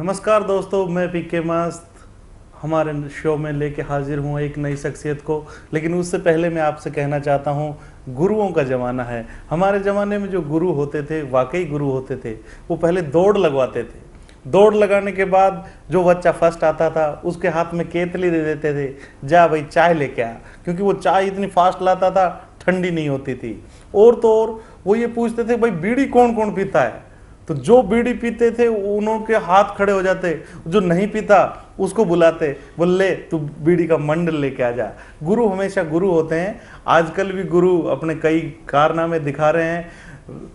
नमस्कार दोस्तों, मैं पीके मस्त हमारे शो में लेके हाजिर हूँ एक नई शख्सियत को। लेकिन उससे पहले मैं आपसे कहना चाहता हूँ, गुरुओं का ज़माना है। हमारे ज़माने में जो गुरु होते थे, वाकई गुरु होते थे, वो पहले दौड़ लगवाते थे। दौड़ लगाने के बाद जो बच्चा फर्स्ट आता था उसके हाथ में केतली दे देते थे, जा भाई चाय लेके आ, क्योंकि वो चाय इतनी फास्ट लाता था, ठंडी नहीं होती थी। और तो और वो ये पूछते थे भाई बीड़ी कौन कौन पीता है, तो जो बीड़ी पीते थे उनके हाथ खड़े हो जाते, जो नहीं पीता उसको बुलाते, बोल ले तू बीड़ी का मंडल लेके आ जा। गुरु हमेशा गुरु होते हैं। आजकल भी गुरु अपने कई कारनामे दिखा रहे हैं।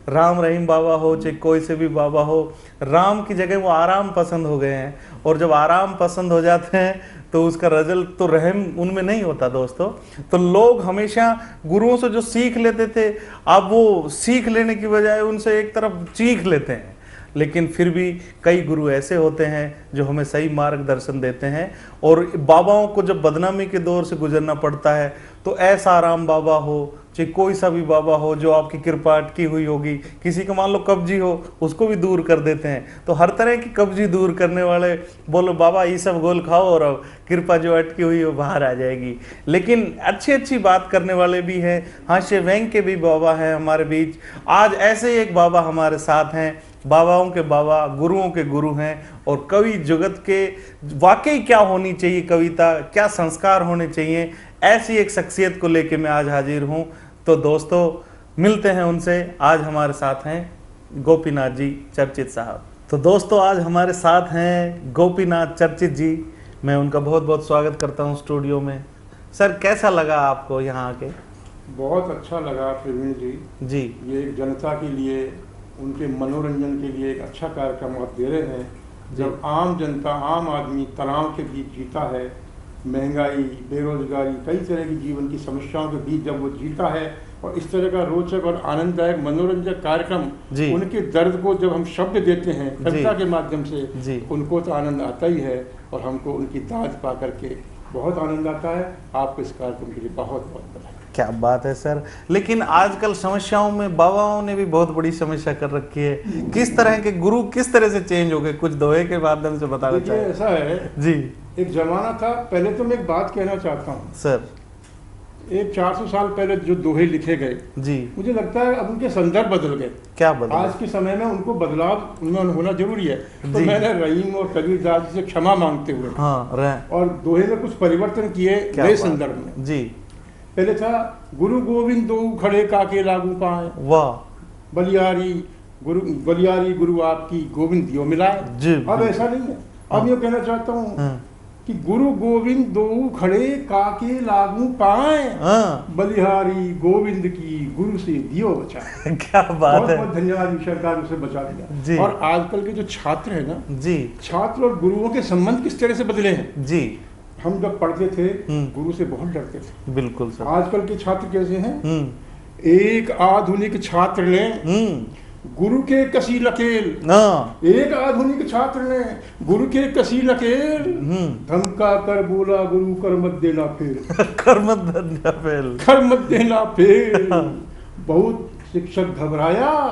राम रहीम बाबा हो चाहे कोई से भी बाबा हो, राम की जगह वो आराम पसंद हो गए हैं। और जब आराम पसंद हो जाते हैं तो उसका रिजल्ट तो रहम उनमें नहीं होता दोस्तों। तो लोग हमेशा गुरुओं से जो सीख लेते थे, अब वो सीख लेने की बजाय उनसे एक तरफ चीख लेते हैं। लेकिन फिर भी कई गुरु ऐसे होते हैं जो हमें सही मार्गदर्शन देते हैं। और बाबाओं को जब बदनामी के दौर से गुजरना पड़ता है तो ऐसा राम बाबा हो चाहे कोई सा भी बाबा हो जो आपकी कृपा अटकी हुई होगी, किसी को मान लो कब्जी हो उसको भी दूर कर देते हैं। तो हर तरह की कब्जी दूर करने वाले बोलो बाबा ये सब गोल खाओ और अब कृपा जो अटकी हुई है वो बाहर आ जाएगी। लेकिन अच्छी अच्छी बात करने वाले भी हैं, हास्य व्यंग के भी बाबा हैं हमारे बीच। आज ऐसे एक बाबा हमारे साथ हैं, बाबाओं के बाबा, गुरुओं के गुरु हैं। और कवि जगत के वाकई क्या होनी चाहिए, कविता क्या संस्कार होने चाहिए, ऐसी एक शख्सियत को लेके मैं आज हाजिर हूँ। तो दोस्तों मिलते हैं उनसे। आज हमारे साथ हैं गोपीनाथ जी चर्चित साहब। तो दोस्तों आज हमारे साथ हैं गोपीनाथ चर्चित जी। मैं उनका बहुत बहुत स्वागत करता हूँ स्टूडियो में। सर कैसा लगा आपको यहाँ आके? बहुत अच्छा लगा प्रवीण जी। ये एक जनता के लिए, उनके मनोरंजन के लिए एक अच्छा कार्यक्रम आप दे रहे हैं। जब आम जनता, आम आदमी तनाव के बीच जीता है, महंगाई, बेरोजगारी, कई तरह की जीवन की समस्याओं के बीच जब वो जीता है, और इस तरह का रोचक और आनंददायक मनोरंजक कार्यक्रम, उनके दर्द को जब हम शब्द देते हैं कविता के माध्यम से, उनको तो आनंद आता ही है और हमको उनकी दाद पा करके बहुत आनंद आता है। आपको इस कार्यक्रम के लिए बहुत बहुत बधाई। क्या बात है सर। लेकिन आजकल समस्याओं में बाबाओं ने भी बहुत बड़ी समस्या कर रखी है। किस तरह के गुरु किस तरह से चेंज हो गए, कुछ दोहे के माध्यम से बताना चाहिए। ऐसा है जी, एक जमाना था। पहले तो मैं एक बात कहना चाहता हूँ सर, एक 400 साल पहले जो दोहे लिखे गए जी, मुझे लगता है अब उनके संदर्भ बदल गए। क्या बदल? आज के समय में उनको बदलाव उनमें होना जरूरी है। तो मैंने रहीम और कबीरदास से क्षमा मांगते हुए और दोहे में कुछ परिवर्तन किए नए संदर्भ में जी। पहले था गुरु गोविंद दो खड़े काके लागू पाए, वाह बलियारी गुरु आपकी गोविंद दियो मिलाए। अब ऐसा नहीं है। अब ये कहना चाहता हूँ कि गुरु गोविंद दो खड़े काके लागू पाए, बलिहारी गोविंद की गुरु से दियो बचाए। क्या बात है। बहुत धन्यवाद, ईश्वर का उसे बचा दिया। और आजकल के जो छात्र है ना जी, छात्र और गुरुओं के संबंध किस तरह से बदले हैं जी। हम जब पढ़ते थे गुरु से बहुत डरते थे। बिल्कुल सर। आजकल के छात्र कैसे हैं? एक आधुनिक छात्र ने गुरु के कसी लकेल, एक आधुनिक छात्र ने गुरु के कसी लकेल, धमका कर बोला गुरु कर मत देना फेल। कर मत देना फेल, कर मत देना फेल। बहुत शिक्षक घबराया,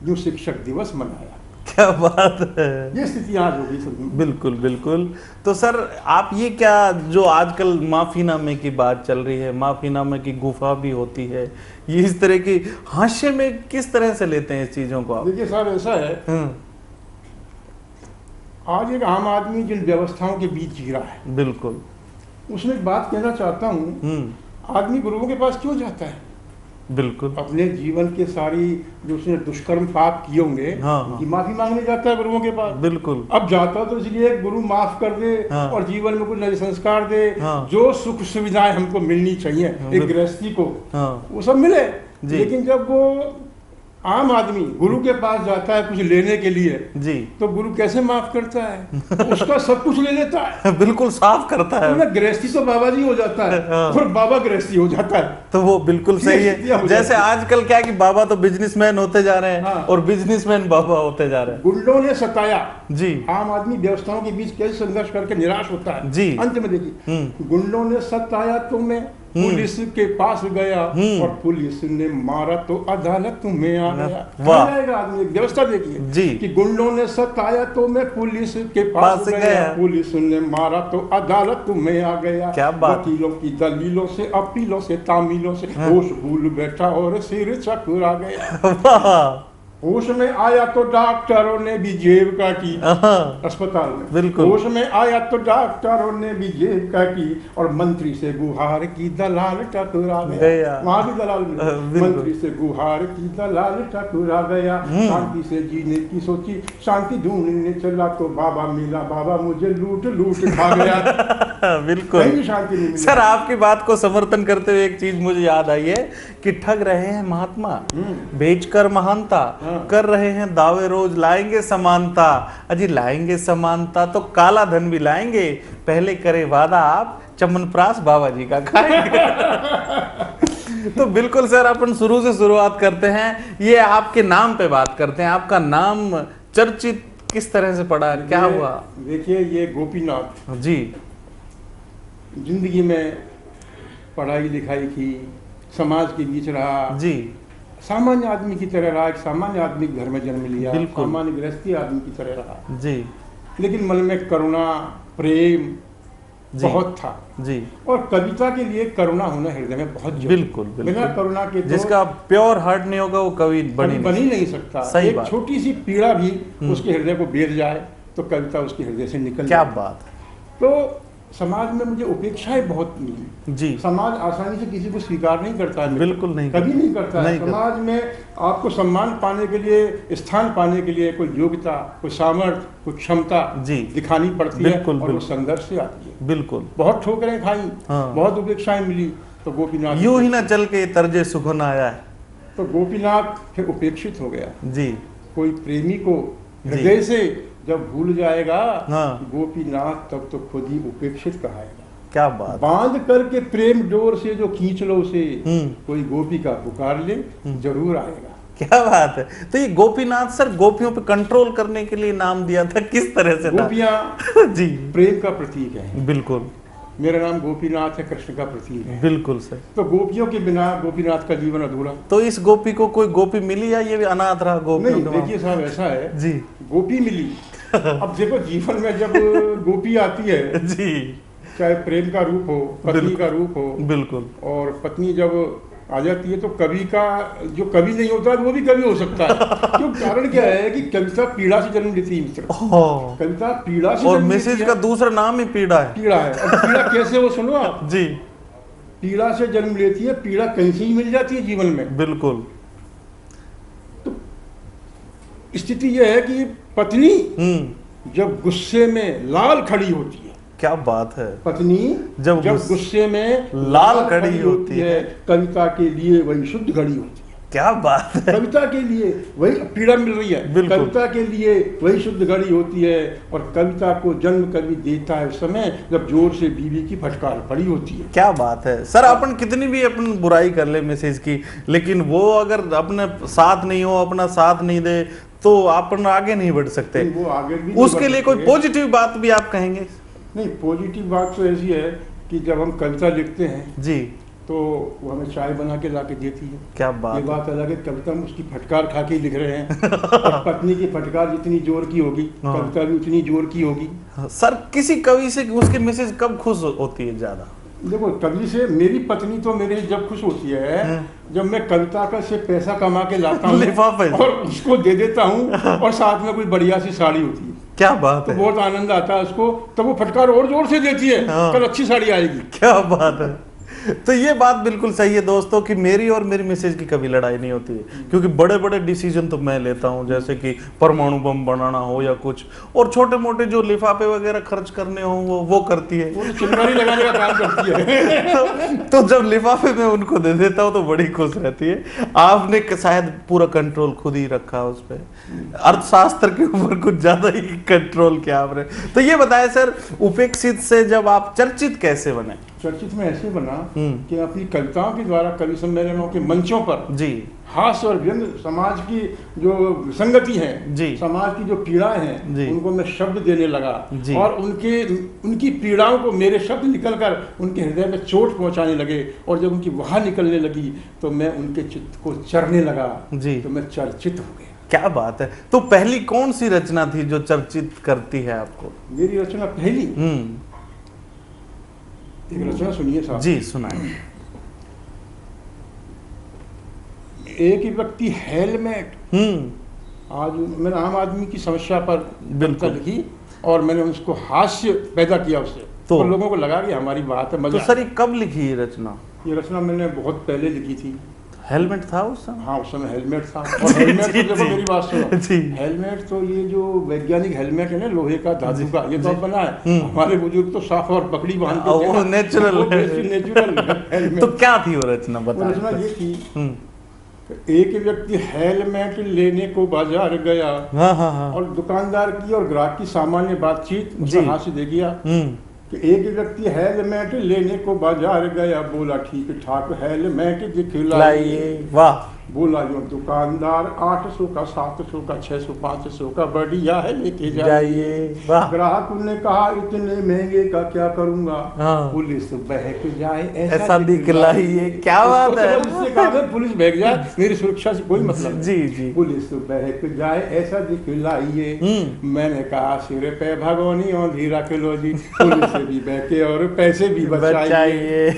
जो शिक्षक दिवस मनाया। क्या बात है। ये स्थिति आज हो गई। बिल्कुल बिल्कुल। तो सर आप ये क्या, जो आजकल माफीनामे की बात चल रही है, माफीनामे की गुफा भी होती है, ये इस तरह की हास्य में किस तरह से लेते हैं इस चीजों को आप? देखिए सर ऐसा है, आज एक आम आदमी जिन व्यवस्थाओं के बीच जी रहा है, बिल्कुल उसमें एक बात कहना चाहता हूँ। आदमी गुरुओं के पास क्यों जाता है? बिल्कुल अपने जीवन के सारी जो उसने दुष्कर्म पाप किए होंगे उनकी माफी मांगने जाता है गुरुओं के पास। बिल्कुल अब जाता तो इसलिए गुरु माफ कर दे और जीवन में कुछ नए संस्कार दे, जो सुख सुविधाएं हमको मिलनी चाहिए एक गृहस्थी को, वो सब मिले। लेकिन जब वो आम आदमी गुरु के पास जाता है कुछ लेने के लिए जी, तो गुरु कैसे माफ करता है? उसका सब कुछ ले लेता है। बिल्कुल साफ करता है। गृहस्थी तो बाबा जी हो जाता है और बाबा गृहस्थी हो जाता है। तो वो बिल्कुल सही है। जैसे आजकल क्या है कि बाबा तो बिजनेसमैन होते जा रहे हैं और बिजनेसमैन बाबा होते जा रहे हैं। गुंडों ने सताया जी, आम आदमी व्यवस्थाओं के बीच कैसे संघर्ष करके निराश होता है जी। अंत में देखिए गुंडों ने सताया तुम्हें, पुलिस के पास गया और पुलिस ने मारा तो अदालत में आ गया। वाह आदमी व्यवस्था देखिए जी कि गुंडों ने सताया तो मैं पुलिस के पास गया, पुलिस ने मारा तो अदालत में आ गया। क्या बात। वकीलों की दलीलों से, अपीलों से, तामीलों से होश भूल बैठा और सिर चकरा गया। होश में आया तो डॉक्टरों ने भी जेब काटी अस्पताल में। बिल्कुल। होश में आया तो डॉक्टरों ने भी जेब काटी और मंत्री से गुहार की दलाल टकरा गया। वहां भी दलाल मिले। मंत्री से गुहार की दलाल टकरा गया। शांति से जीने की सोची, शांति ढूंढने चला तो बाबा मिला, बाबा मुझे लूट लूट खा गया। बिल्कुल कहीं शांति नहीं मिली। सर आपकी बात को समर्थन करते हुए एक चीज मुझे याद आई है कि ठग रहे हैं महात्मा, बेचकर महानता, कर रहे हैं दावे रोज, लाएंगे समानता। अजी लाएंगे समानता तो काला धन भी लाएंगे, पहले करे वादा आप चमनप्राश बाबा जी का खाएंगे। तो बिल्कुल सर अपन शुरू से शुरुआत करते हैं, ये आपके नाम पे बात करते हैं। आपका नाम चर्चित किस तरह से पड़ा, क्या हुआ? देखिए ये गोपीनाथ जी जिंदगी में पढ़ाई लिखाई की, समाज के बीच रहा जी, सामान्य आदमी की तरह रहा, एक सामान्य आदमी के घर में जन्म लिया, सामान्य गृहस्थी आदमी की तरह रहा जी। लेकिन मन में करुणा प्रेम बहुत था जी, और कविता के लिए करुणा होना हृदय में बहुत जरूरी। बिल्कुल, बिना करुणा के जिसका प्योर हार्ट नहीं होगा वो कवि बन ही नहीं सकता। सही एक छोटी सी पीड़ा भी उसके हृदय को बेर जाए तो कविता उसके हृदय से निकल क्या बात। तो समाज में मुझे उपेक्षाएं बहुत मिली जी। समाज आसानी से किसी को स्वीकार नहीं करता है, बिल्कुल नहीं, कभी नहीं करता है। समाज में आपको सम्मान पाने के लिए, स्थान पाने के लिए कोई योग्यता, कोई सामर्थ्य, कोई क्षमता दिखानी पड़ती है और वो संघर्ष से आती है। बिल्कुल, बहुत ठोकरें खाई, बहुत उपेक्षाएं मिली, तो गोपीनाथ यूं ही ना चल के तर्जे सुखन आया है। तो गोपीनाथ फिर उपेक्षित हो गया जी। कोई प्रेमी को हृदय से जब भूल जाएगा गोपीनाथ तब तो खुद ही उपेक्षित कहाएगा। क्या बात। बांध करके प्रेम डोर से जो खींच लो उसे, कोई गोपी का पुकार ले जरूर आएगा। क्या बात है। तो ये गोपीनाथ सर गोपियों पे कंट्रोल करने के लिए नाम दिया था, किस तरह से? गोपियां जी प्रेम का प्रतीक है। बिल्कुल, मेरा नाम गोपीनाथ है, कृष्ण का प्रतीक है। बिल्कुल सर। तो गोपियों के बिना गोपीनाथ का जीवन अधूरा। तो इस गोपी को कोई गोपी मिली या ये भी अनाथ रहा गोपी? नहीं, देखिए साहब ऐसा है जी, गोपी मिली। अब देखो जीवन में जब गोपी आती है जी, चाहे प्रेम का रूप हो, पत्नी का रूप हो, बिल्कुल, और पत्नी जब आ जाती है तो कवि का जो कवि नहीं होता वो भी कवि हो सकता है। क्यों? कारण क्या है कि कविता पीड़ा से जन्म लेती है मित्र। कविता पीड़ा से, और मिसेज का दूसरा नाम ही पीड़ा है। पीड़ा है। अब पीड़ा कैसे, वो सुनो आप जी। पीड़ा से जन्म लेती है, पीड़ा कहीं से ही मिल जाती है जीवन में। बिल्कुल। तो स्थिति यह है कि पत्नी जब गुस्से में लाल खड़ी होती है। क्या बात है। पत्नी जब गुस्से में लाल खड़ी होती है, कविता के लिए वही शुद्ध घड़ी होती है। क्या बात है। कविता के लिए वही पीड़ा मिल रही है, कविता के लिए वही शुद्ध घड़ी होती है। और कविता को जन्म कवि देता है उस समय जब जोर से बीवी की फटकार पड़ी होती है। क्या बात है सर। अपन कितनी भी अपन बुराई कर ले मैसेज की, लेकिन वो अगर अपने साथ नहीं हो, अपना साथ नहीं दे, तो अपन आगे नहीं बढ़ सकते। वो आगे भी उसके लिए कोई पॉजिटिव बात भी आप कहेंगे? नहीं, पॉजिटिव बात तो ऐसी है कि जब हम कविता लिखते हैं जी, तो वो हमें चाय बना के ला के देती है। क्या बात। ये बात अलग है, कविता में उसकी फटकार खा के लिख रहे हैं। और पत्नी की फटकार जितनी जोर की होगी, कविता भी उतनी जोर की होगी। सर किसी कवि से उसके मैसेज कब खुश होती है ज्यादा? देखो, कवि से मेरी पत्नी तो मेरे जब खुश होती है जब मैं कविता का से पैसा कमा के लाता हूँ और उसको दे देता हूँ, और साथ में कोई बढ़िया सी साड़ी होती है। क्या बात तो है। बहुत आनंद आता है उसको, तब वो फटकार और जोर से देती है, कल अच्छी साड़ी आएगी। क्या बात है। तो ये बात बिल्कुल सही है दोस्तों कि मेरी और मेरी मिसेज की कभी लड़ाई नहीं होती है, क्योंकि बड़े बड़े डिसीजन तो मैं लेता हूँ, जैसे कि परमाणु बम बनाना हो या कुछ, और छोटे मोटे जो लिफाफे वगैरह खर्च करने हो वो करती है, वो चिंगारी लगाने का काम करती है। तो जब लिफाफे में उनको दे देता हूँ तो बड़ी खुश रहती है। आपने शायद पूरा कंट्रोल खुद ही रखा उस पर, अर्थशास्त्र के ऊपर कुछ ज्यादा ही कंट्रोल किया आपने। तो ये बताया सर, उपेक्षित से जब आप चर्चित कैसे बने? चर्चित में ऐसे बना कि अपनी कविताओं के द्वारा कवि सम्मेलनों के मंचों पर जी हास्य और व्यंग, समाज की जो विसंगति है जी, समाज की जो पीड़ाएं हैं उनको मैं शब्द देने लगा और उनकी पीड़ाओं को मेरे शब्द निकलकर उनके हृदय में चोट पहुंचाने लगे और जब उनकी वहां निकलने लगी तो मैं उनके चित्त को चरने लगा जी, तो मैं चर्चित हो गया। क्या बात है। तो पहली कौन सी रचना थी जो चर्चित करती है आपको? मेरी रचना पहली एक रचना सुनिए साहब जी, सुनाइए। एक व्यक्ति हेलमेट, आज मैंने आम आदमी की समस्या पर बिल्कुल लिखी और मैंने उसको हास्य पैदा किया उससे, तो लोगों को लगा कि हमारी बात है, मजा। तो सर ये कब लिखी ये रचना? ये रचना मैंने बहुत पहले लिखी थी। हेलमेट था उस समय? हाँ, उस समय हेलमेट था। और हेलमेट तो देखो मेरी बात सुनो, हेलमेट तो ये जो वैज्ञानिक हेलमेट है ना, लोहे का, धातु का, ये तो अब बना है। हमारे बुजुर्ग तो साफ और पकड़ी बांधते थे, वो नेचुरल हेलमेट। तो क्या थी वो रचना, बता? रचना ये थी, एक व्यक्ति हेलमेट लेने को बाजार गया। हाँ। और दुकानदार की और ग्राहक की सामान्य बातचीत उसने हाथ से दे दिया कि एक व्यक्ति हेलमेट लेने को बाजार गया, बोला ठीक ठाक हेलमेट दिखलाइए। वाह। बोला जो दुकानदार 800 का, 700 का, 600, 500 का बढ़िया है लेके जाइए। ग्राहक ने कहा इतने महंगे का क्या करूंगा? पुलिस बहक जाए ऐसा दिखलाइए। क्या बात है। पुलिस बहक जाए, मेरी सुरक्षा से कोई मतलब जी जी। पुलिस बहक जाए ऐसा दिखलाइए। मैंने कहा सिर पे भगवानी और धीरा के लो जी, पुलिस भी बहके और पैसे भी बचाइए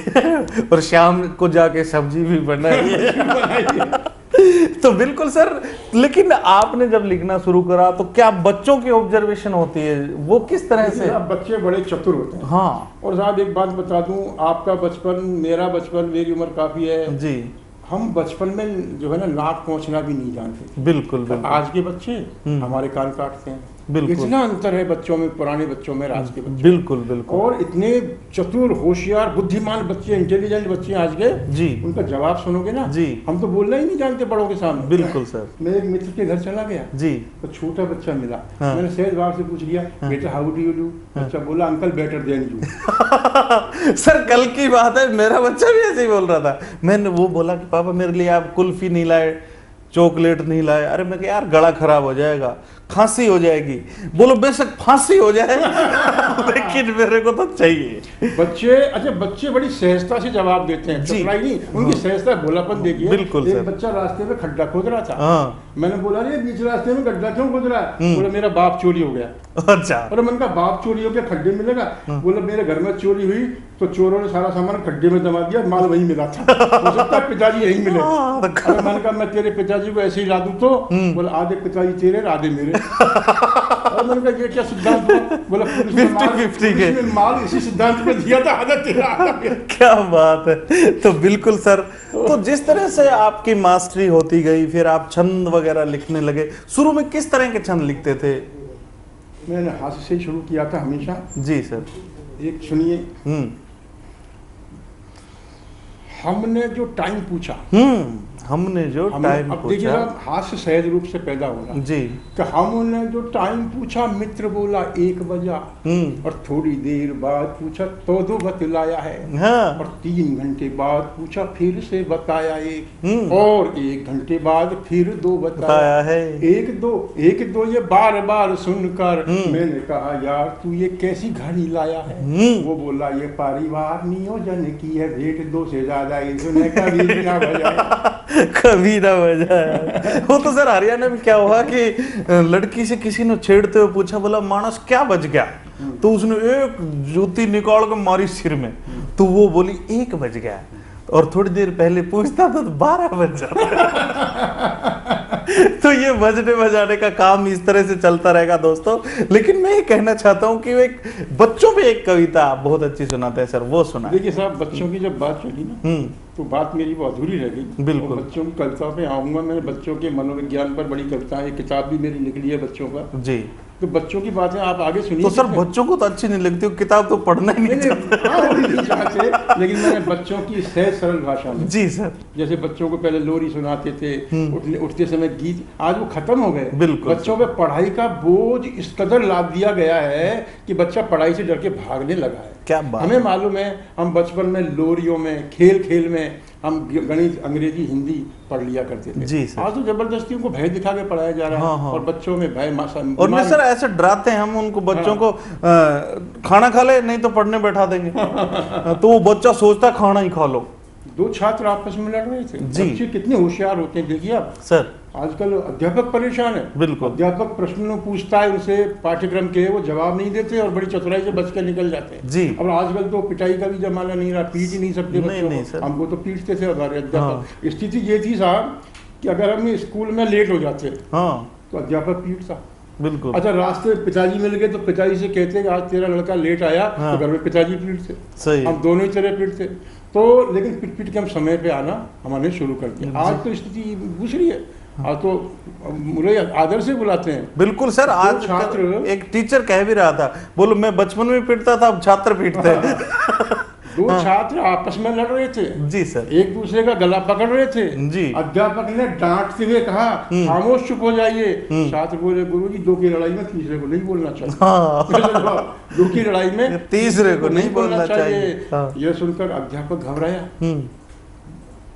और शाम को जाके सब्जी भी बनाइए। तो बिल्कुल सर, लेकिन आपने जब लिखना शुरू करा तो क्या बच्चों की ऑब्जर्वेशन होती है, वो किस तरह से? बच्चे बड़े चतुर होते हैं। हाँ। और साहब एक बात बता दूं, आपका बचपन, मेरा बचपन, मेरी उम्र काफी है जी, हम बचपन में जो है ना नाक पहुंचना भी नहीं जानते। बिल्कुल। आज के बच्चे हमारे कान काटते हैं। इतना अंतर है बच्चों में, पुराने बच्चों में, आज के बच्चों। बिल्कुल। और इतने चतुर, होशियार, बुद्धिमान बच्चे, इंटेलिजेंट बच्चे आज के जी, उनका जवाब सुनोगे ना जी, हम तो बोलना ही नहीं जानते बड़ों के सामने। बिल्कुल सर। मैं एक मित्र के घर चला गया जी, तो छोटा बच्चा मिला। मैंने सहज भाव से पूछ लिया, बेटा हाउ डू यू डू? बच्चा बोला uncle better than you. Sir कल की बात है, मेरा बच्चा भी ऐसे ही बोल रहा था। मैंने वो बोला कि पापा मेरे लिए आप कुल्फी नहीं लाए, चॉकलेट नहीं लाए। अरे मैं यार गला खराब हो जाएगा, खांसी हो जाएगी। बोलो बेशक फांसी हो जाए लेकिन मेरे को तो चाहिए। बच्चे बड़ी सहजता से जवाब देते हैं, चतुराई नहीं, उनकी सहजता, भोलापन देखिए। बिल्कुल। एक बच्चा रास्ते में खड्डा खोद रहा था। मैंने बोला अरे बीच रास्ते में गड्ढा क्यों खोद रहा है? बोला मेरा बाप चोरी हो गया। अच्छा। और मैंने कहा बाप चोरी हो गया, खड्डे मिलेगा? बोला मेरे घर में चोरी हुई तो चोरों ने सारा सामान खड्डे में जमा दिया, माल वहीं मिला था, हो सकता है पिताजी यहीं मिले। मैंने कहा मैं तेरे पिताजी को ऐसे ही ला दूं तो? बोला आधे पिताजी तेरे, आधे मेरे। और मैंने कहा ये क्या सिद्धांत हुआ? बोला पुलिस में माल इसी सिद्धांत पे दिया था, आधा तेरा आधा मेरा। क्या बात है। तो बिल्कुल सर, तो जिस तरह से आपकी मास्टरी होती गई, फिर आप छंद वगैरह लिखने लगे, शुरू में किस तरह के छंद लिखते थे? मैंने हास्य से शुरू किया था हमेशा। जी सर। एक सुनिए, हमने जो टाइम पूछा, हमने जो टाइम पूछा। देखिए साहब, हास्य सहज रूप से पैदा हो रहा जी, कि हमने जो टाइम पूछा, मित्र बोला 1 बजा। और थोड़ी देर बाद पूछा तो 2 बतलाया है। हाँ। और 3 घंटे बाद पूछा फिर से बताया 1। और 1 घंटे बाद फिर 2 बताया है। 1 2 ये बार बार सुनकर मैंने कहा यार तू ये कैसी घड़ी लाया है? वो बोला ये परिवार नियोजन की है, भेंट 2 से ज्यादा इसने कभी ना बजाया। कभी ना बजाया। वो तो सर हरियाणा में क्या हुआ कि लड़की से किसी ने छेड़ते हुए पूछा, बोला मानस क्या बज गया? तो उसने एक जूती निकाल के मारी सिर में, तो वो बोली 1 बज गया। और थोड़ी देर पहले पूछता था तो 12 बज जाता। तो ये बजने बजाने का काम इस तरह से चलता रहेगा दोस्तों। लेकिन मैं ये कहना चाहता हूँ कि एक बच्चों पे एक कविता आप बहुत अच्छी सुनाते हैं सर, वो सुना। देखिए साहब, बच्चों की जब बात चली ना तो बात मेरी वो अधूरी रह गई। बिल्कुल। बच्चों की कविता पे आऊंगा मैं। बच्चों के मनोविज्ञान पर बड़ी कविताएं, एक किताब भी मेरी निकली है बच्चों पर जी। तो बच्चों की बातें आप आगे सुनिए। तो सर बच्चों को तो अच्छी नहीं लगती, किताब तो पढ़ना ही नहीं चाहते। हाँ, वो नहीं चाहते, लेकिन मैंने बच्चों की सहज सरल भाषा में, जी सर, जैसे बच्चों को पहले लोरी सुनाते थे, उठते समय गीत, आज वो खत्म हो गए। बिल्कुल, बच्चों पे पढ़ाई का बोझ इस कदर लाद दिया गया है कि बच्चा पढ़ाई से डर के भागने लगा है। क्या बात। हमें मालूम है, हम बचपन में लोरियों में, खेल खेल में हम गणित, अंग्रेजी, हिंदी पढ़ लिया करते थे। जी सर। आज तो जबरदस्ती उनको भय दिखा के पढ़ाया जा रहा है। हाँ। और बच्चों में भय और नहीं सर, ऐसे डराते हैं हम उनको, बच्चों को खाना खा ले नहीं तो पढ़ने बैठा देंगे। तो वो बच्चा सोचता खाना ही खा लो। 2 छात्र आपस में लड़ रहे थे। बच्चे कितने होशियार होते हैं, देखिए आप सर। आजकल अध्यापक परेशान है। बिल्कुल। अध्यापक प्रश्न पूछता है उनसे पाठ्यक्रम के, वो जवाब नहीं देते और बड़ी चतुराई से बच के निकल जाते हैं। जी। और आजकल तो पिटाई का भी जमाना नहीं रहा, पीट ही नहीं सकते बच्चों को। हमको तो पीटते थे हमारे अध्यापक। स्थिति ये थी साहब कि अगर हम स्कूल में लेट हो जाते तो अध्यापक पीटता। बिल्कुल। अच्छा, रास्ते पिताजी मिल गए तो पिताजी से कहते कि आज तेरा लड़का लेट आया, तो घर में पिताजी पीटते। सही। हम दोनों ही तरह पीटते। तो लेकिन पिट पिट के हम समय पे आना हमने शुरू कर दिया। आज तो स्थिति दूसरी है। आज तो मुझे आदर से बुलाते हैं। बिल्कुल सर। आज छात्र, एक टीचर कह भी रहा था, बोलो मैं बचपन में पीटता था, अब छात्र पीटते हैं। 2 छात्र आपस में लड़ रहे थे। जी सर। एक दूसरे का गला पकड़ रहे थे। जी। अध्यापक ने डांटते हुए कहा, खामोश, चुप हो जाइए। छात्र बोले, गुरुजी 2 की लड़ाई में तीसरे को नहीं बोलना चाहिए। 2 की लड़ाई में तीसरे को नहीं बोलना चाहिए। यह सुनकर अध्यापक घबराया।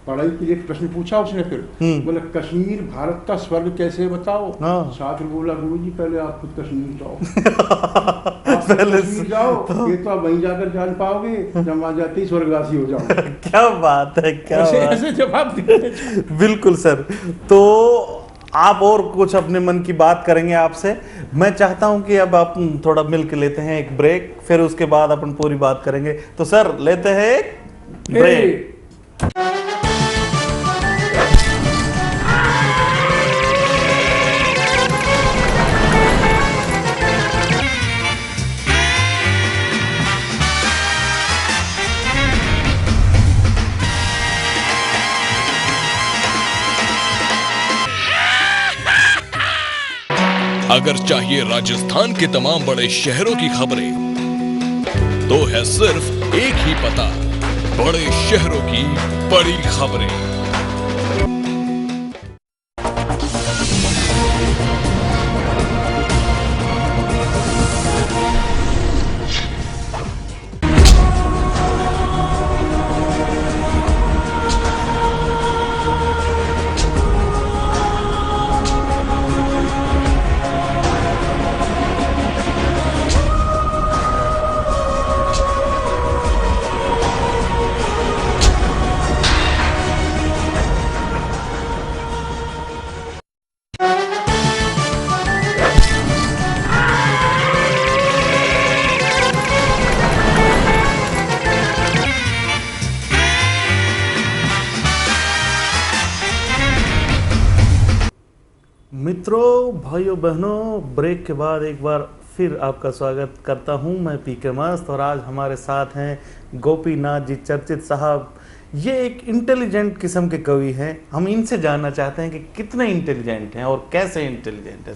पढ़ाई के लिए प्रश्न पूछा उसने। फिर बोला, कश्मीर भारत का स्वर्ग कैसे बताओ। छात्र बोला, गुरुजी पहले आप खुद कश्मीर जाओ। पहले कश्मीर जाओ, ये तो आप वहीं जाकर जान पाओगे जब वहां जाते ही स्वर्गवासी हो जाओ। क्या बात है, क्या ऐसे जवाब देते। बिल्कुल सर। तो आप और कुछ अपने मन की बात करेंगे आपसे। मैं चाहता हूं कि अब आप थोड़ा मिल के लेते हैं एक ब्रेक, फिर उसके बाद अपन पूरी बात करेंगे। तो सर लेते हैं एक ब्रेक। अगर चाहिए राजस्थान के तमाम बड़े शहरों की खबरें, तो है सिर्फ एक ही पता, बड़े शहरों की बड़ी खबरें। मित्रों, भाइयों बहनों, ब्रेक के बाद एक बार फिर आपका स्वागत करता हूं। मैं पीके मस्त और आज हमारे साथ हैं गोपीनाथ जी चर्चित साहब। ये एक इंटेलिजेंट किस्म के कवि हैं। हम इनसे जानना चाहते हैं कि कितने इंटेलिजेंट हैं और कैसे इंटेलिजेंट हैं।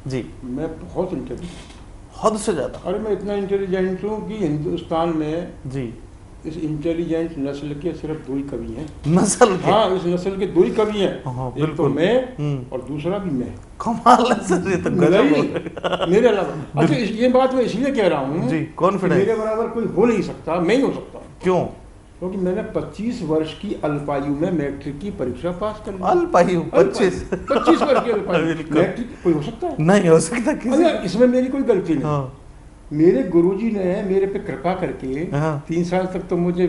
जी, मैं बहुत इंटेलिजेंट, हद से ज़्यादा। अरे मैं इतना इंटेलिजेंट हूँ कि हिंदुस्तान में जी इस इंटेलिजेंट नस्ल के सिर्फ 2 ही कवि हैं। नस्ल के? हाँ, इस नस्ल के 2 ही कवि हैं। एक तो मैं और दूसरा भी मैं। कमाल है सर, ये तो गजब। मेरे अलावा। अच्छा, ये बात मैं इसलिए कह रहा हूँ जी, कॉन्फिडेंस, मेरे बराबर कोई हो नहीं सकता, मैं ही हो सकता हूँ। क्यों? क्योंकि मैंने 25 वर्ष की अल्पायु में मैट्रिक की परीक्षा पास कर ली। अल्पायु 25 वर्ष की अल्पायु मैट्रिक कोई हो सकता है? नहीं हो सकता किसी। इसमें मेरी कोई गलती नहीं। मेरे गुरुजी ने मेरे पे कृपा करके 3 साल तक तो मुझे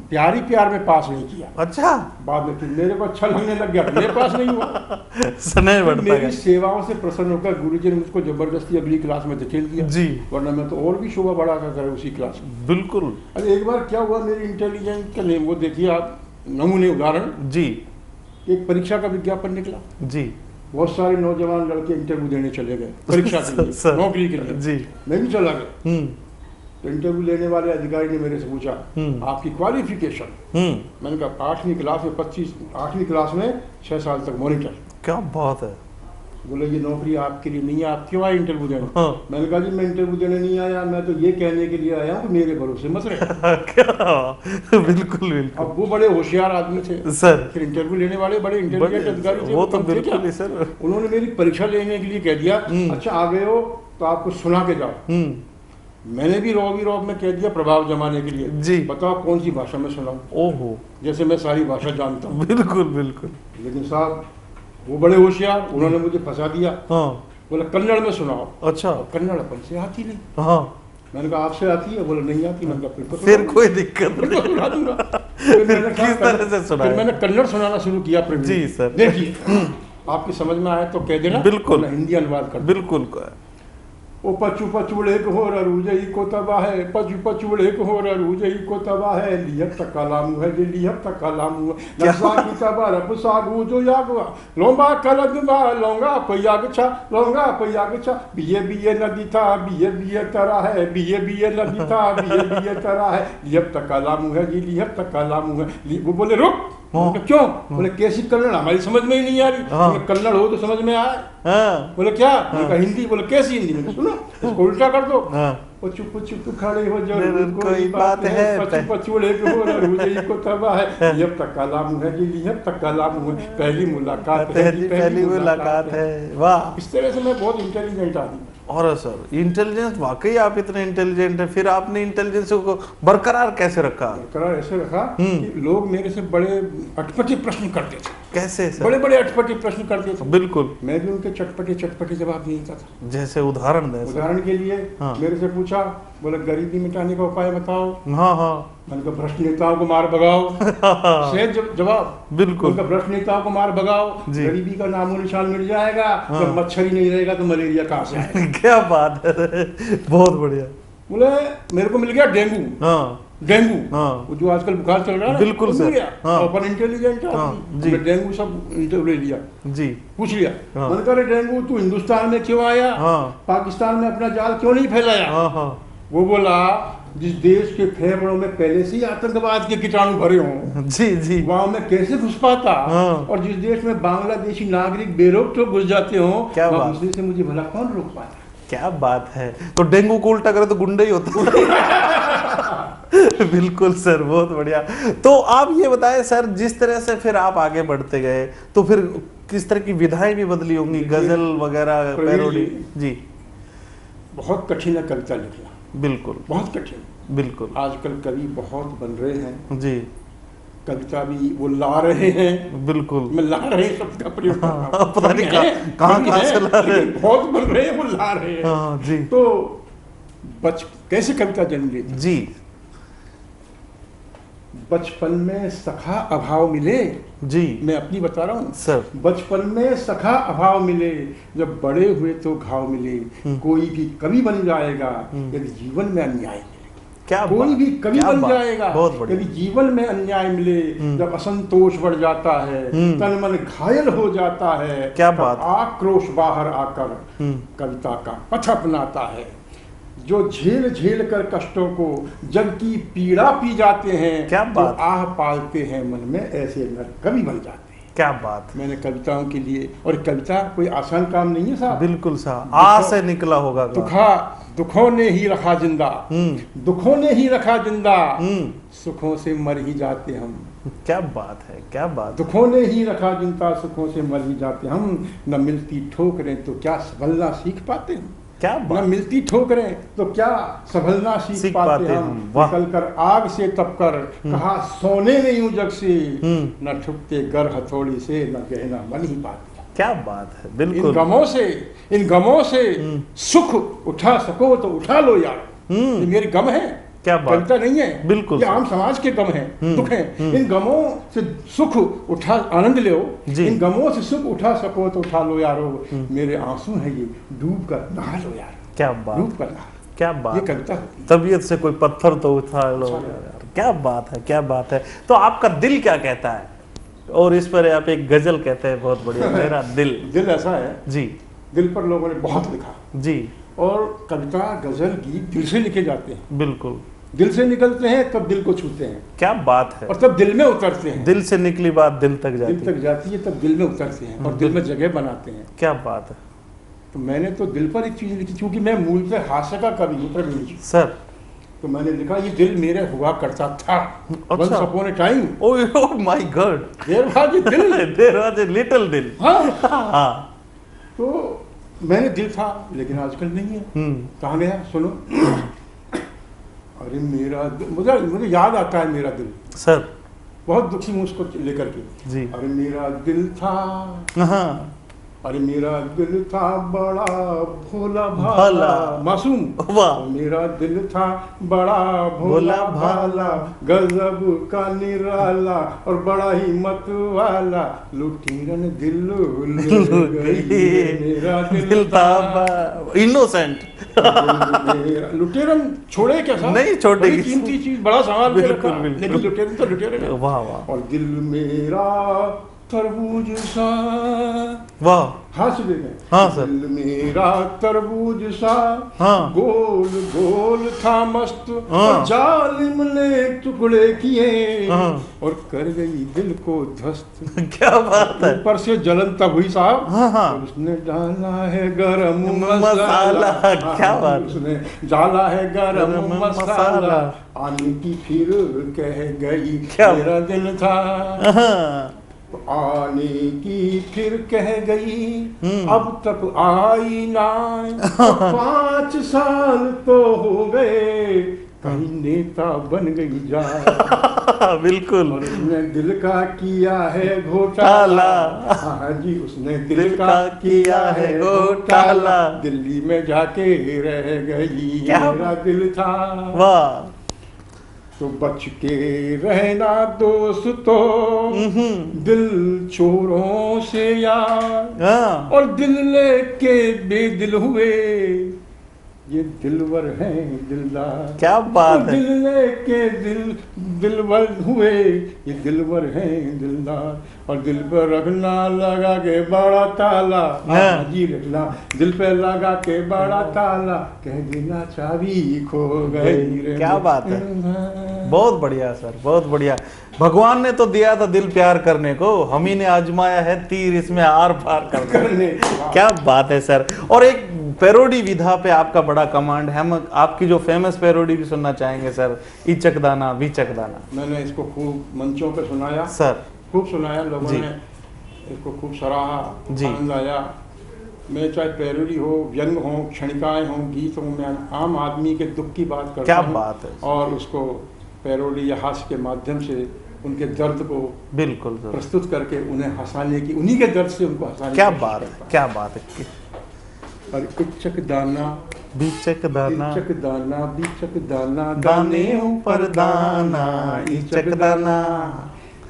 प्यार ही प्यार में पास नहीं किया। अच्छा। बाद में फिर मेरे को अच्छा लगने लग गया, मेरे पास नहीं हुआ। समय बढ़ता गया। मेरी सेवाओं से प्रसन्न होकर गुरुजी ने मुझको जबरदस्ती अगली क्लास में धकेल दिया जी, वरना मैं तो और भी शोभा बढ़ा कर उसी क्लास में। बिल्कुल। अरे एक बार क्या हुआ, मेरी इंटेलिजेंट का वो देखिए आप, नमूने उदाहरण जी। एक परीक्षा का विज्ञापन निकला जी, बहुत सारे नौजवान लड़के इंटरव्यू देने चले गए परीक्षा के लिए, नौकरी के लिए जी। मैं भी चला गया। तो इंटरव्यू लेने वाले अधिकारी ने मेरे से पूछा, आपकी क्वालिफिकेशन? मैंने कहा 8वीं क्लास में 6 साल तक मॉनिटर। क्या बात है। बोले ये नौकरी आपके लिए नहीं है, आप क्यों आए इंटरव्यू देने? हाँ। मैंने कहा जी मैं इंटरव्यू देने नहीं आया, मैं तो ये कहने के लिए आया हूँ कि मेरे भरोसे मत रहे। क्या बिल्कुल बिल्कुल। अब वो बड़े होशियार आदमी थे सर, फिर इंटरव्यू लेने वाले बड़े इंटेलिजेंट अधिकारी थे, वो तो कम थे बिल्कुल क्या? ही सर। उन्होंने मेरी परीक्षा लेने के लिए कह दिया अच्छा आ गए हो तो आपको सुना के जाओ। मैंने भी रौब में कह दिया प्रभाव जमाने के लिए जी, बताओ कौन सी भाषा में सुनाऊं। ओहो, जैसे मैं सारी भाषा जानता हूँ। बिल्कुल बिल्कुल। लेकिन साहब वो बड़े होशियार, उन्होंने मुझे फंसा दिया। हाँ। बोला कन्नड़ में सुनाओ। अच्छा। कन्नड़ अपन से आती नहीं। हाँ। मैंने कहा आपसे आती है? बोला नहीं आती। मैंने कहा फिर कोई दिक्कत नहीं, सुना दूंगा। फिर मैंने किस तरह से सुनाया? फिर मैंने कन्नड़ सुनाना शुरू किया। जी सर। देखिए आपकी समझ में आए तो कह देना, बिल्कुल हिंदी अनुवाद कर। बिल्कुल। ओ पचू पचुड़े को हो रूजई को तबाह है, पचू पचुड़े को हो रूजई को तबाह है, लियत तक कलामू है जे लियत तक कलामू है, नसा की तबा रब सागू जो यागवा लोंबा कलद बा लोंगा पयाग छा लोंगा पयाग छा, बीए बीए नदी था बीए बीए तरा है, बीए बीए नदी था बीए बीए तरा है, लियत तक कलामू है जी लियत तक कलामू है। वो बोले रुक। क्यों? बोले कैसी कन्नड़ हमारी समझ में ही नहीं आ रही। कन्नड़ हो तो समझ में आए। बोले क्या? हिंदी। बोले कैसी हिंदी? मैंने सुनो इसको उल्टा कर दो। वो चुप चुप खड़े हो जो कोई बात है, पचुड़े को हो रूजई को तबाह है, लियत तक कलामू है जी लियत तक कलामू है, पहली मुलाकात है जी पहली मुलाकात है। वाह, इस तरह से मैं बहुत इंटेलिजेंट आदमी। और सर इंटेलिजेंस, वाकई आप इतने इंटेलिजेंट हैं, फिर आपने इंटेलिजेंस को बरकरार कैसे रखा? बरकरार ऐसे रखा कि लोग मेरे से बड़े अटपटे प्रश्न करते थे। कैसे सर? बड़े बड़े अटपटे प्रश्न करते थे। बिल्कुल। मैं भी उनके चटपटे चटपटे जवाब नहीं देता था। जैसे उदाहरण दें? उदाहरण के लिए मेरे से पूछा, बोले गरीबी मिटाने का उपाय बताओ। हाँ हाँ। मैंने कहा भ्रष्ट नेताओं को मार भगाओ। सहज जवाब। बिल्कुल। भ्रष्ट नेताओं को मार भगाओ, गरीबी का नामो निशान मिट जाएगा। जब मच्छर ही नहीं रहेगा तो मलेरिया कहाँ से आएगा? क्या बात है, बहुत बढ़िया। बोले मेरे को मिल गया डेंगू। हाँ। डेंगू, वो जो आजकल बुखार चल रहा है। बिल्कुल सर। अपन इंटेलिजेंट है, डेंगू सब इंटरव्यू ले लिया जी, पूछ लिया। मैंने कहा डेंगू तू हिंदुस्तान में क्यों आया? पाकिस्तान में अपना जाल क्यों नहीं फैलाया? वो बोला जिस देश के फेफड़ों में पहले से ही आतंकवाद के कीटाणु भरे हों जी जी, वहां में कैसे घुस पाता? और जिस देश में बांग्लादेशी नागरिक बेरोक तो घुस जाते हो, वहां घुसने से मुझे भला कौन रोक पाता? क्या बात है। तो डेंगू को उल्टा करे तो गुंडे ही होता। बिल्कुल सर, बहुत बढ़िया। तो आप ये बताएं सर, जिस तरह से फिर आप आगे बढ़ते गए तो फिर किस तरह की विधाएं भी बदली होंगी, गजल वगैरह, पैरोडी? जी, बहुत कठिन है कविता लिखना। बिल्कुल, बहुत कठिन। बिल्कुल, आजकल कवि बहुत बन रहे हैं जी, कविता भी वो ला रहे हैं। बिल्कुल, मैं ला रहे हैं शब्द का प्रयोग कर रहा हूं। पता नहीं कहां से ला रहे हैं, बहुत बन रहे हैं, वो ला रहे हैं जी। तो कैसे कविता जन्म लेती जी? बचपन में सखा अभाव मिले जी, मैं अपनी बता रहा हूँ सर। बचपन में सखा अभाव मिले, जब बड़े हुए तो घाव मिले, कोई भी कवि बन जाएगा यदि जीवन में अन्याय मिले। क्या कोई भी कवि बन जाएगा यदि जीवन में अन्याय मिले, जब असंतोष बढ़ जाता है, तन मन घायल हो जाता है, क्या बात, आक्रोश बाहर आकर कविता का पथ अपनाता है। जो झेल झेल कर कष्टों को जग की पीड़ा पी जाते हैं, क्या बात, जो आह पालते हैं मन में, ऐसे नर कवि बन जाते हैं। क्या बात। मैंने कविताओं के लिए, और कविता कोई आसान काम नहीं है साहब। बिल्कुल साहब, आ से निकला होगा। दुखों ने ही रखा जिंदा, दुखों ने ही रखा जिंदा, सुखों से मर ही जाते हम। क्या बात है, क्या बात। दुखों ने ही रखा जिंदा, सुखों से मर ही जाते हम, न मिलती ठोकरें तो क्या संभलना सीख पाते हम। क्या न मिलती ठोकरें तो क्या संभलना सीख पाते हम। निकल कर आग से तपकर कहा सोने में यूं जग से, न ठुकते गर हथौड़ी से, न गहना मन ही पाते। क्या बात है। बिल्कुल, इन गमों से सुख उठा सको तो उठा लो यार। ये मेरे गम है, क्या बात, कविता नहीं है। बिल्कुल, ये आम समाज के गम हैं, दुख हैं। इन गमों से सुख उठा, आनंद लो। इन गमों से सुख उठा सको तो उठा लो यारो, मेरे आंसू है ये डूब कर नहा लो यार। क्या बात, डूब कर नहा, क्या बात। ये कविता तबीयत से कोई पत्थर तो उठा लो यार। क्या बात है, क्या बात है। तो आपका दिल क्या कहता है? और इस पर आप एक गजल कहते हैं, बहुत बढ़िया। मेरा दिल ऐसा है जी, दिल पर लोगों ने बहुत लिखा जी, और कविता गजल गीत दिल से लिखे जाते हैं। बिल्कुल, दिल से निकलते हैं तब दिल को छूते हैं। क्या बात है। और तब दिल में उतरते हैं। दिल से निकली बात दिल तक जाती है तब दिल में उतरते हैं और दिल में जगह बनाते हैं। क्या बात है। तो मैंने तो दिल पर एक चीज लिखी, क्योंकि मैं मूलतः हास्य का कवि हूँ प्रवीण जी सर। तो मैंने लिखा ये दिल मेरे हुआ करता था। Once upon a time। Oh my God। There was a दिल। There was a little दिल। हाँ। तो मैंने दिल था लेकिन आजकल नहीं है। कहाँ गया सुनो। अरे मेरा मुझे याद आता है मेरा दिल सर। बहुत दुखी हूँ उसको लेकर के जी। अरे मेरा दिल था। अरे मेरा दिल था बड़ा भोला भाला मासूम। वाह। मेरा दिल था बड़ा भोला भाला गजब का निराला और बड़ा ही मत वाला लुटेरन दिल मेरा दिल था इनोसेंट। लुटेरन छोड़े क्या साहब? नहीं छोड़ेगी। कीमती चीज बड़ा सवाल बिल्कुल लेकिन लुटेरन तो लुटेरन। वाह वाह। और दिल मेरा तरबूज सा। वाह। हाँ देखें। हाँ सर। दिल मेरा तरबूज सा। हाँ। गोल गोल था मस्त। हाँ। और जालिम ने टुकड़े किए। हाँ। और कर गई दिल को ध्वस्त। क्या बात है। ऊपर से जलन तब हुई साहब। हाँ हाँ। और उसने डाला है गरम मसाला। क्या बात। उसने डाला है गरम मसाला। आने की फिर कह गई मेरा दिल था। आने की फिर कह गई अब तक आई ना। 5 साल तो हो गए कहीं नेता बन गई जा। बिल्कुल। और उसने दिल का किया है घोटाला। हाँ जी उसने दिल का किया है घोटाला। दिल्ली में जाके रह गई मेरा दिल था। वाह। तो बच के रहना दोस्तों दिल चोरों से यार। और दिल लेके बेदिल हुए ये दिलवर हैं दिलदार। क्या बात है। दिल लेके दिलवर हुए ये दिलवर हैं दिलदार। और दिल पर रखना लगा के बड़ा ताला। जी रखना दिल पे लगा के बड़ा ताला। कह देना चाबी खो गई। क्या बात है। बहुत बढ़िया सर बहुत बढ़िया। भगवान ने तो दिया था दिल प्यार करने को, हम ही ने आजमाया है तीर इसमें आर पार करने। क्या बात है सर। और एक पैरोडी विधा पे आपका बड़ा कमांड है। हम आपकी जो फेमस पैरोडी भी सुनना चाहेंगे सर। इचक दाना बीचक दाना। मैंने इसको खूब मंचों पे सुनाया सर। खूब सुनाया लोगों ने इसको खूब सराहा आनंद आया। मैं चाहे पैरोडी हो व्यंग हो क्षणिकाएं हो गीत हो मैं आम आदमी के दुख की बात करता हूँ। क्या बात है। और उसको पैरोडी या हास्य के माध्यम से उनके दर्द को बिल्कुल प्रस्तुत करके उन्हें हंसाने की उन्हीं के दर्द से उनको हंसाने। क्या बात है क्या बात है। और इचक दाना बीचक दाना इचक दाना बीचक दाना दाने ऊपर दाना इचक दाना।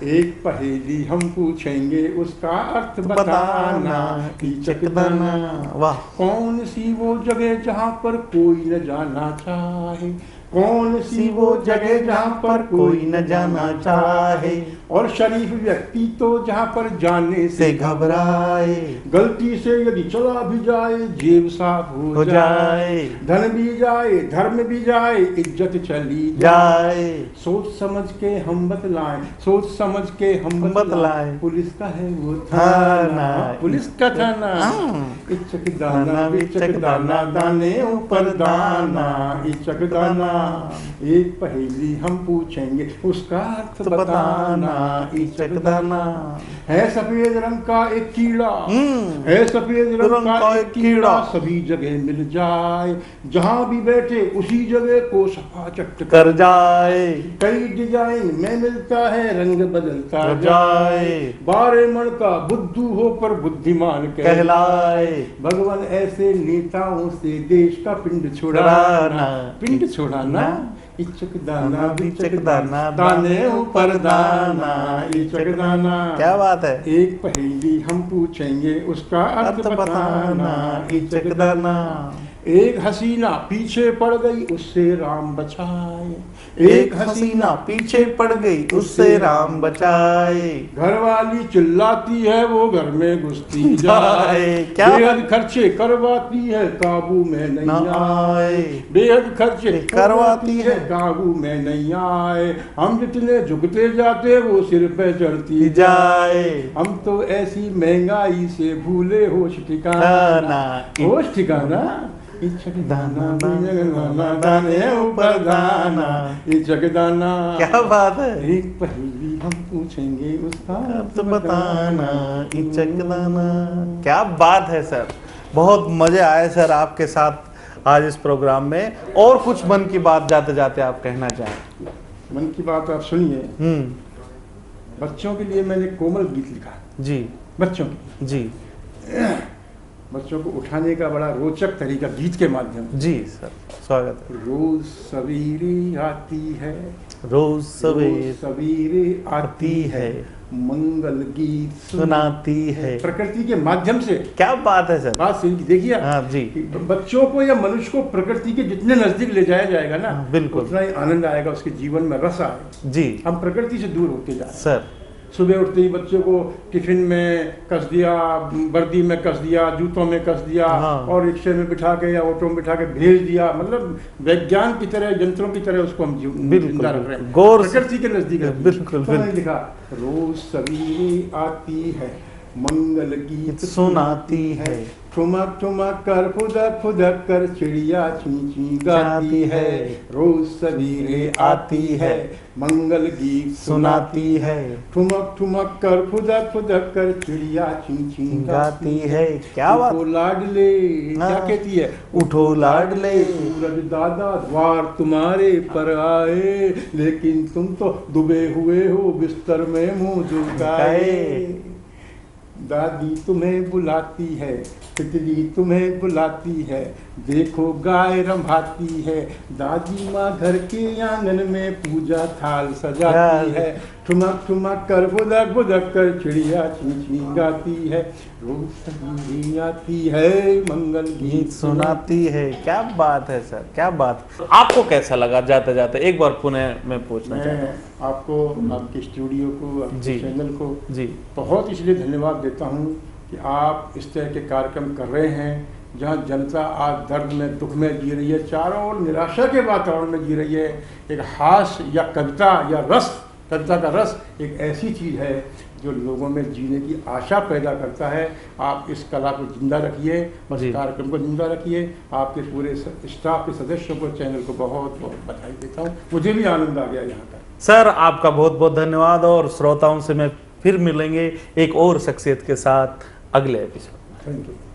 एक पहेली हम पूछेंगे उसका अर्थ बताना इचक दाना। वाह। कौन सी वो जगह जहाँ पर कोई न जाना चाहे। कौन सी वो जगह जहाँ पर कोई न जाना चाहे। और शरीफ व्यक्ति तो जहाँ पर जाने से घबराए। गलती से यदि चला भी जाए जेब साफ हो जाए। धन भी जाए धर्म भी जाए इज्जत चली जाए। सोच समझ के हम बतलाएं सोच समझ के हम बतलाएं। पुलिस का है वो थाना पुलिस का थाना। इचक दाना बिचक दाना दाने ऊपर दाना इचक दाना। एक पहेली हम पूछेंगे उसका अर्थ बताना इचक दाना। है सफेद रंग का एक कीड़ा है सफेद रंग का एक कीड़ा सभी जगह मिल जाए। जहाँ भी बैठे उसी जगह को सफा चट कर जाए। कई डिजाइन में मिलता है रंग बदलता जाए। 12 मन का बुद्धू हो पर बुद्धिमान कहलाए। भगवान ऐसे नेताओं से देश का पिंड छुड़ाना इचक दाना बिचक दाना दाने ऊपर दाना इचक दाना। क्या बात है। एक पहेली हम पूछेंगे उसका अर्थ बताना इचक दाना। एक हसीना पीछे पड़ गई उससे राम बचाए, एक हसीना पीछे पड़ गई उससे राम बचाए। घरवाली चिल्लाती है वो घर में घुसती जाए, क्या बेहद खर्चे करवाती है काबू में नहीं आए, बेहद खर्चे करवाती है काबू में नहीं आए। हम जितने झुकते जाते वो सिर पे चढ़ती जाए, हम तो ऐसी महंगाई से भूले होश ठिकाना, होश ठिकाना। दाना दाने ऊपर दाना, दाना। क्या बात है। एक पहेली हम पूछेंगे उसका तो बताना, इचक दाना। क्या बात है सर, बहुत मजे आए सर आपके साथ आज इस प्रोग्राम में। और कुछ मन की बात जाते जाते आप कहना चाहें? मन की बात आप सुनिए। बच्चों के लिए मैंने कोमल गीत लिखा जी, बच्चों की जी, बच्चों को उठाने का बड़ा रोचक तरीका गीत के माध्यम। जी सर, स्वागत है। रोज सवेरे आती है, रोज सवेरे आती है, मंगल गीत सुनाती है प्रकृति के माध्यम से। क्या बात है सर, बात देखिए। हाँ जी, बच्चों को या मनुष्य को प्रकृति के जितने नजदीक ले जाया जाएगा ना, बिल्कुल उतना ही आनंद आएगा, उसके जीवन में रस आएगा। जी, हम प्रकृति से दूर होते जा रहे हैं सर। सुबह उठते ही बच्चों को टिफिन में कस दिया, वर्दी में कस दिया, जूतों में कस दिया, हाँ। और रिक्शे में बिठा के या ऑटो में बिठा के भेज दिया। मतलब विज्ञान की तरह, यंत्रों की तरह उसको हम जिंदा रख रहे हैं, प्रकृति के नजदीक। बिल्कुल लिखा रोज सवेरे आती है, मंगल गीत सुनाती है, ठुमक ठुमक कर फुदक फुदक कर चिड़िया ची ची गाती है, रोज सवेरे आती है, मंगल गीत सुनाती है, ठुमक ठुमक कर फुदक फुदक कर चिड़िया ची ची गाती है। क्या बात। उठो लाडले, क्या कहती है, उठो लाडले, सूरज दादा द्वार तुम्हारे पर आए, लेकिन तुम तो डूबे हुए हो बिस्तर में मुंह झुकाए। दादी तुम्हें बुलाती है, तितली तुम्हें बुलाती है, देखो गाय रंभाती है, दादी माँ घर के आंगन में पूजा थाल सजाती है, ठुमक ठुमक कर बुदक बुदक कर चिड़िया ची ची गाती है, रोज सवेरे आती है, मंगल गीत सुनाती है। क्या बात है सर, क्या बात। आपको कैसा लगा जाते जाते, एक बार पुनः मैं पूछना चाहता हूँ आपको, आपके स्टूडियो को, आपके चैनल को जी बहुत इसलिए धन्यवाद देता हूँ कि आप इस तरह के कार्यक्रम कर रहे हैं जहाँ जनता आज दर्द में, दुख में जी रही है, चारों ओर निराशा के वातावरण में जी रही है। एक हास्य या कविता या रस, कविता का रस एक ऐसी चीज़ है जो लोगों में जीने की आशा पैदा करता है। आप इस कला को जिंदा रखिए, इस कार्यक्रम को जिंदा रखिए। आपके पूरे स्टाफ के सदस्यों को, चैनल को बहुत बहुत बधाई देता हूँ। मुझे भी आनंद आ गया यहाँ का। सर आपका बहुत बहुत धन्यवाद, और श्रोताओं से मैं फिर मिलेंगे एक और शख्सियत के साथ अगले एपिसोड। Thank you.